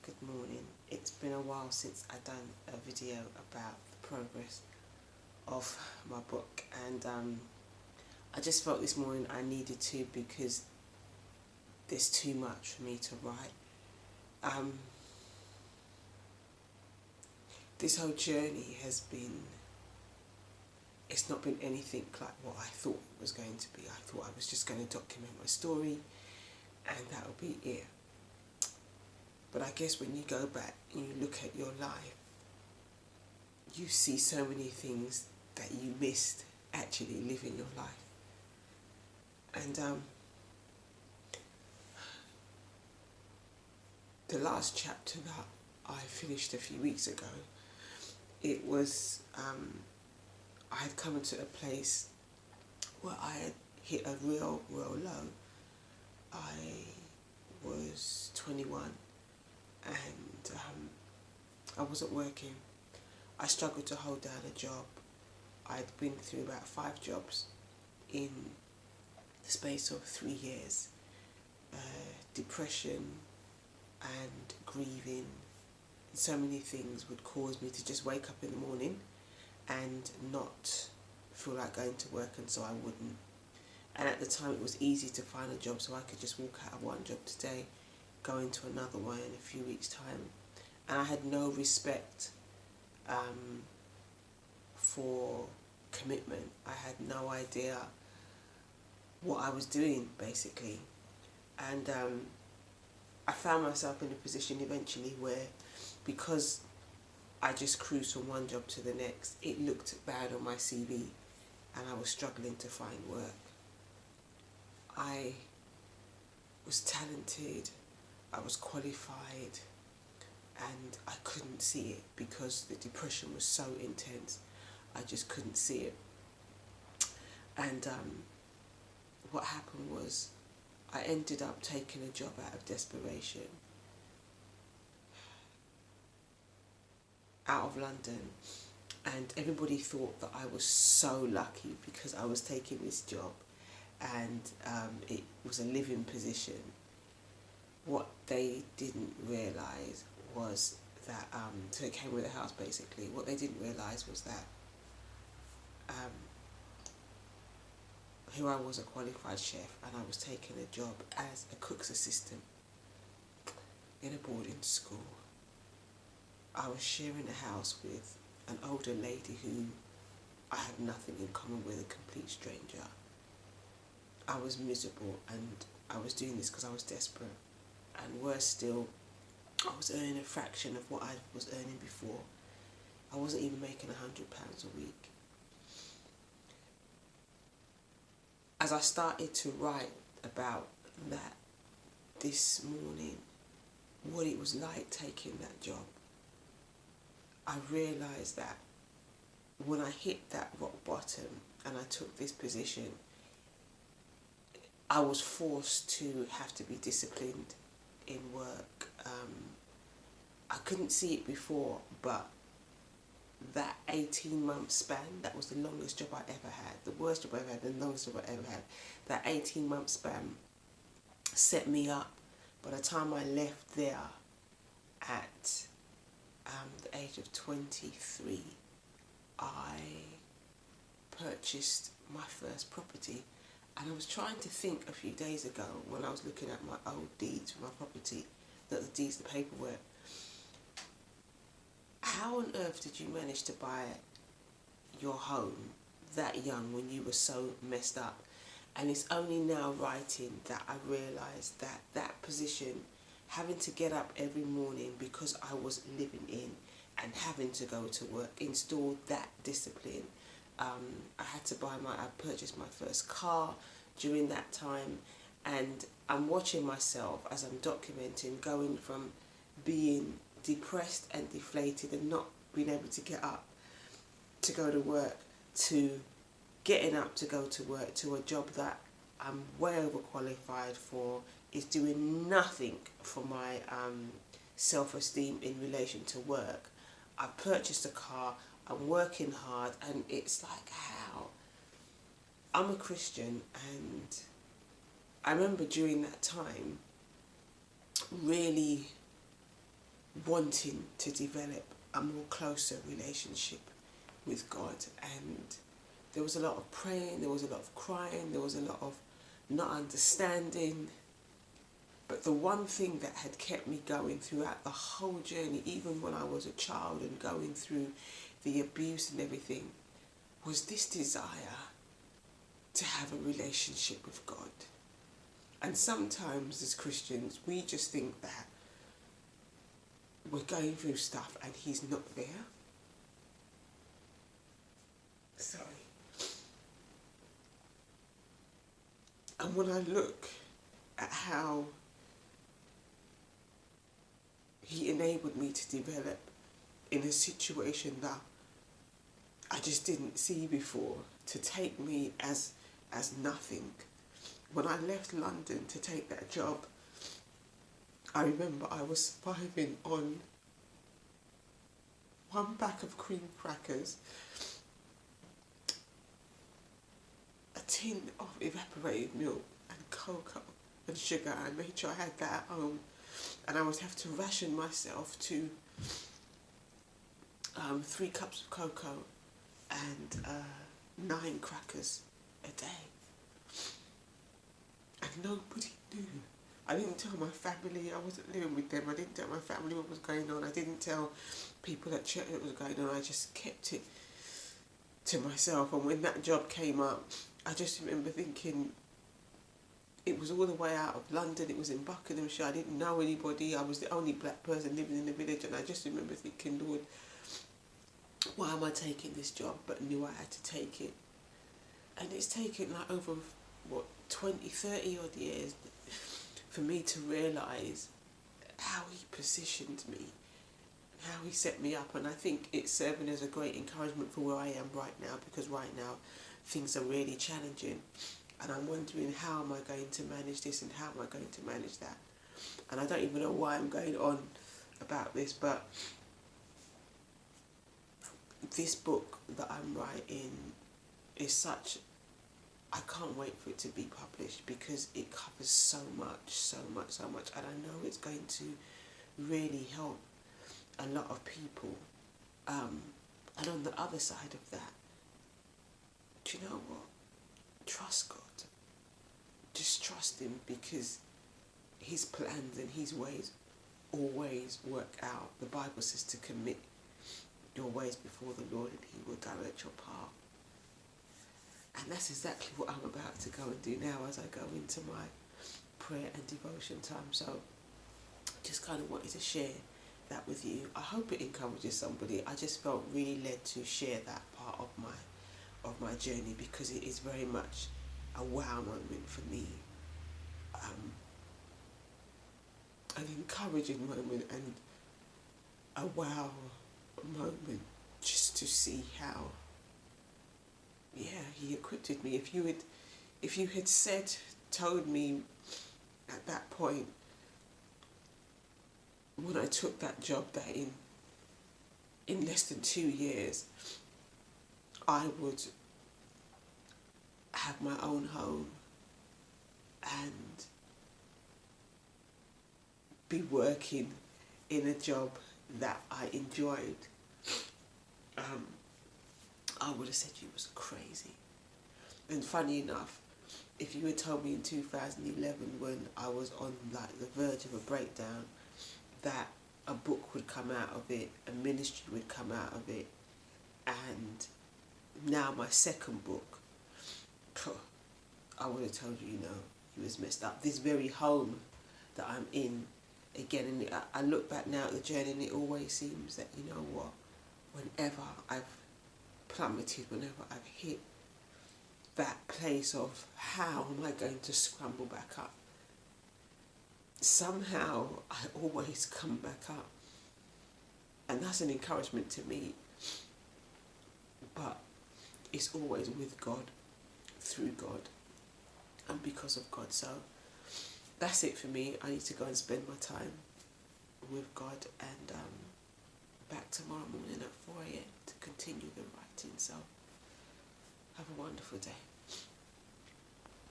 good morning. It's been a while since I've done a video about the progress of my book, and I just felt this morning I needed to, because there's too much for me to write. This whole journey it's not been anything like what I thought it was going to be. I thought I was just going to document my story and that would be it. But I guess when you go back and you look at your life, you see so many things that you missed actually living your life. And the last chapter that I finished a few weeks ago, it was, I had come into a place where I had hit a real low. I was 21 and I wasn't working. I struggled to hold down a job. I'd been through about 5 jobs in the space of 3 years. Depression and grieving, so many things would cause me to just wake up in the morning and not feel like going to work, and so I wouldn't. And at the time it was easy to find a job, so I could just walk out of one job today, go into another one in a few weeks' time. And I had no respect for commitment. I had no idea what I was doing, basically. And I found myself in a position eventually where, because I just cruised from one job to the next, it looked bad on my CV and I was struggling to find work. I was talented, I was qualified, and I couldn't see it because the depression was so intense. I just couldn't see it. And what happened was I ended up taking a job out of desperation, out of London, and everybody thought that I was so lucky because I was taking this job and it was a living position. What they didn't realise was that, so it came with a house basically, what they didn't realise was that here I was, a qualified chef, and I was taking a job as a cook's assistant in a boarding school. I was sharing a house with an older lady who I had nothing in common with, a complete stranger. I was miserable, and I was doing this because I was desperate. And worse still, I was earning a fraction of what I was earning before. I wasn't even making £100 a week. As I started to write about that this morning, what it was like taking that job, I realised that when I hit that rock bottom and I took this position, I was forced to have to be disciplined in work. I couldn't see it before, but that 18-month span, that was the longest job I ever had, the worst job I ever had, the longest job I ever had. That 18-month span set me up. By the time I left there at the age of 23, I purchased my first property. And I was trying to think a few days ago when I was looking at my old deeds for my property, the deeds, the paperwork, how on earth did you manage to buy your home that young when you were so messed up? And it's only now writing that I realised that that position, having to get up every morning because I was living in and having to go to work, installed that discipline. I had to I purchased my first car during that time, and I'm watching myself as I'm documenting, going from being depressed and deflated and not being able to get up to go to work, to getting up to go to work, to a job that I'm way overqualified for, is doing nothing for my self-esteem in relation to work. I purchased a car, I'm working hard, and it's like, how? I'm a Christian, and I remember during that time really wanting to develop a more closer relationship with God. And there was a lot of praying, there was a lot of crying, there was a lot of not understanding. But the one thing that had kept me going throughout the whole journey, even when I was a child and going through the abuse and everything, was this desire to have a relationship with God. And sometimes as Christians, we just think that we're going through stuff and he's not there. Sorry. And when I look at how he enabled me to develop in a situation that I just didn't see before, to take me as nothing. When I left London to take that job, I remember I was surviving on one bag of cream crackers, a tin of evaporated milk and cocoa and sugar. I made sure I had that at home, and I would have to ration myself to 3 cups of cocoa and 9 crackers a day. And nobody knew. I didn't tell my family. I wasn't living with them. I didn't tell my family what was going on. I didn't tell people at church what was going on. I just kept it to myself. And when that job came up, I just remember thinking, it was all the way out of London. It was in Buckinghamshire. I didn't know anybody. I was the only black person living in the village. And I just remember thinking, Lord, why am I taking this job? But I knew I had to take it. And it's taken like over, 20, 30 odd years for me to realise how he positioned me, how he set me up. And I think it's serving as a great encouragement for where I am right now, because right now things are really challenging. And I'm wondering, how am I going to manage this and how am I going to manage that? And I don't even know why I'm going on about this, but this book that I'm writing is such, I can't wait for it to be published, because it covers so much. And I know it's going to really help a lot of people. And on the other side of that, do you know what? Trust God. Just trust him, because his plans and his ways always work out. The Bible says to commit your ways before the Lord and he will direct your path. And that's exactly what I'm about to go and do now as I go into my prayer and devotion time. So just kind of wanted to share that with you. I hope it encourages somebody. I just felt really led to share that part of my journey, because it is very much a wow moment for me. An encouraging moment and a wow moment, just to see how, he equipped me. If you had told me at that point, when I took that job, that in less than 2 years I would have my own home and be working in a job that I enjoyed, I would have said you was crazy. And funny enough, if you had told me in 2011, when I was on like the verge of a breakdown, that a book would come out of it, a ministry would come out of it, and now my second book, I would have told you, he was messed up. This very home that I'm in, again, and I look back now at the journey, and it always seems that, you know what, whenever I've plummeted, whenever I've hit that place of how am I going to scramble back up, somehow I always come back up. And that's an encouragement to me. But it's always with God, through God, and because of God. So that's it for me. I need to go and spend my time with God, and back tomorrow morning at 4 a.m. to continue the writing. So have a wonderful day.